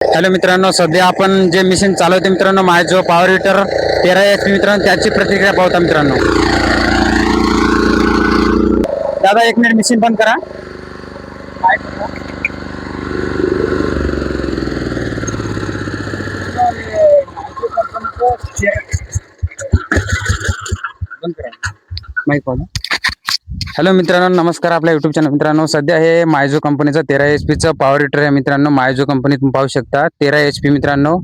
Hello मित्रांनो, सध्या आपण जे मशीन चालवते मित्रांनो, माझो पॉवर हिटर 13 HP मित्रांनो, त्याची प्रतिक्रिया पाहता मित्रांनो. दादा 1 मिनिट मशीन बंद करा. हॅलो मित्रांनो, नमस्कार. आपल्या युट्यूब चॅनल मित्रांनो, सध्या हे मायझो कंपनीचं 13 HP चं पॉवर हिटर आहे मित्रांनो. मायझो कंपनी तुम्ही पाहू शकता 13 HP मित्रांनो.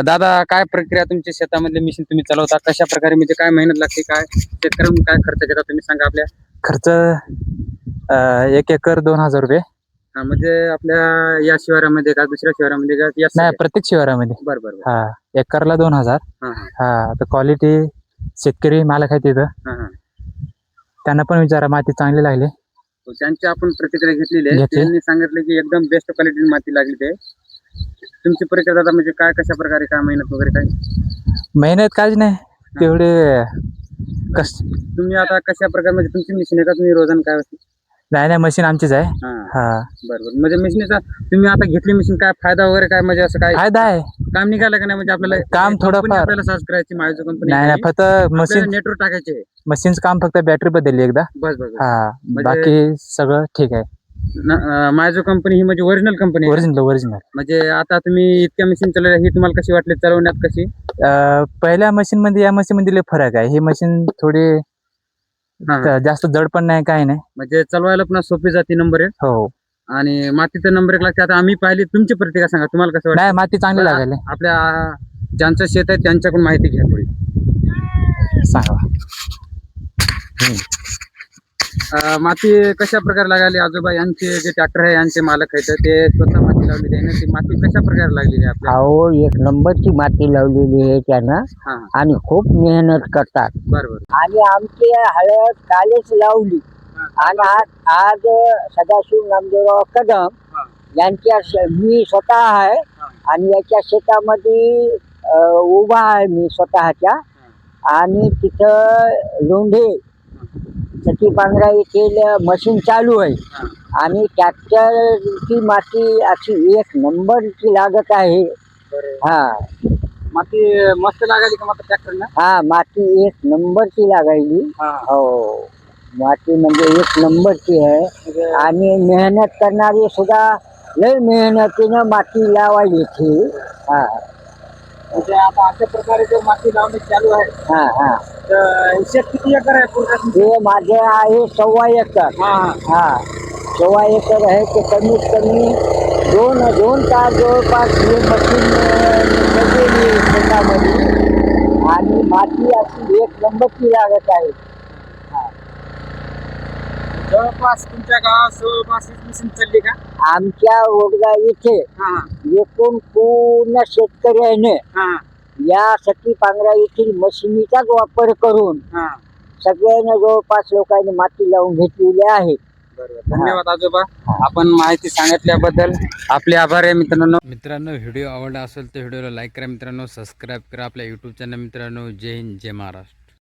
दादा, काय प्रक्रिया तुमच्या शेतामधले मशीन तुम्ही चालवता, कशा प्रकारे, म्हणजे काय मेहनत लागते, काय शेतकऱ्यांना काय खर्च घेता तुम्ही सांगा आपल्या. खर्च 1 एकर 2,000 रुपये. हा, म्हणजे आपल्या या शिवारामध्ये का दुसऱ्या शिवारामध्ये का नाही, प्रत्येक शिवारामध्ये. बरोबर. हा, एकरला 2,000. हा, तर क्वालिटी शेतकरी मालक आहे तिथं, त्यांना पण विचारा, माती चांगली लागली. त्यांची आपण प्रतिक्रिया घेतलेली आहे. त्यांनी सांगितलं की एकदम बेस्ट क्वालिटी माती लागली. ते तुमची प्रतिक्रिया दादा, म्हणजे काय कशा प्रकारे, काय मेहनत वगैरे काय? मेहनत काहीच नाही तेवढे. तुम्ही आता कशा प्रकारे, म्हणजे तुमची मशीन आहे का, तुम्ही रोजानं काय असते? नाही, मशीन आमचीच आहे. हा, बरोबर. म्हणजे मशीनचा तुम्ही आता घेतली मशीन, काय फायदा वगैरे काय, म्हणजे असं काय फायदा आहे? काम निघालं का नाही, म्हणजे आपल्याला काम थोडंफार आपल्याला सर्च करायची मायझो कंपनी? नाही, फक्त मशीन नेटवर्क टाकायचे. मशीनचं काम फक्त बॅटरी बदलली एकदा. बस. हा, बाकी सगळं ठीक आहे. मायझो कंपनी ही म्हणजे ओरिजिनल कंपनी आहे. ओरिजिनल. म्हणजे आता तुम्ही इतक्या मशीन चालवल्या, ही तुम्हाला कशी वाटली चालवण्यात, कशी? पहिल्या मशीन मध्ये या मशीन मध्ये लय फरक आहे. ही मशीन थोडी जास्त जड पण नाही, काही नाही, म्हणजे चालवायला पण सोपी जाते. नंबर 1. हो. आणि मातीचं नंबर 1 लागते. आता आम्ही पाहिली, तुमची प्रतिक्रिया सांगा, तुम्हाला कसं वाटतं? नाही, माती चांगली लागली. आपल्या ज्यांचं शेत आहे त्यांच्याकडून माहिती घ्या थोडी, सांगा. माती कशा प्रकारे लागली? आजोबा यांचे जे ट्रॅक्टर आहे, यांचे मालक आहेत, ते स्वतः माती लावलेली आहे ना, ती माती कशा प्रकारे लागलेली आहे आपल्या? अहो, 1 नंबरची माती लावलेली आहे त्यानं, आणि खूप मेहनत करतात. बरोबर. आणि आमची हळद कालच लावली, आणि आज सदाशिव नामदेवराव कदम यांच्या मी स्वतः आहे, आणि याच्या शेतामध्ये उभा आहे मी स्वतःच्या. आणि तिथं लोंढे सती पांगरा येथील मशीन चालू आहे, आणि ट्रॅक्टरची माती अशी 1 नंबरची लागत आहे. हा, माती मस्त लागली का माती ट्रॅक्टरला? हा, माती 1 नंबरची लागायली. हो, माती म्हणजे 1 नंबरची आहे. आणि मेहनत करणारी सुद्धा लय मेहनतीनं माती लावायची ती. हा, म्हणजे आता अशा प्रकारे जो माती लावणी चालू आहे, तर शेत किती एकर आहे पूर्ण? हे माझे आहे 1.25 एकर. हा, 1.25 एकर आहे. ते कमीत कमी 2 तास जवळपास हे मशीन गेली शेतामध्ये, आणि माती अशी 1 नंबरची लागत आहे. जवळपास तुमच्या गावात जवळपास मशीन चालली का? आमच्या वडगा इथे एकूण पूर्ण शेतकऱ्याने या सती पांगरा येथील मशिनीचाच वापर करून सगळ्यांना जवळपास लोकांनी माती लावून घेतलेली आहे. धन्यवाद आजोबा, आपण माहिती सांगितल्याबद्दल आपले आभार आहे. मित्रांनो, व्हिडिओ आवडला असेल तर व्हिडिओला लाईक करा मित्रांनो, सबस्क्राईब करा आपल्या युट्यूब चॅनल मित्रांनो. जय हिंद, जय महाराष्ट्र.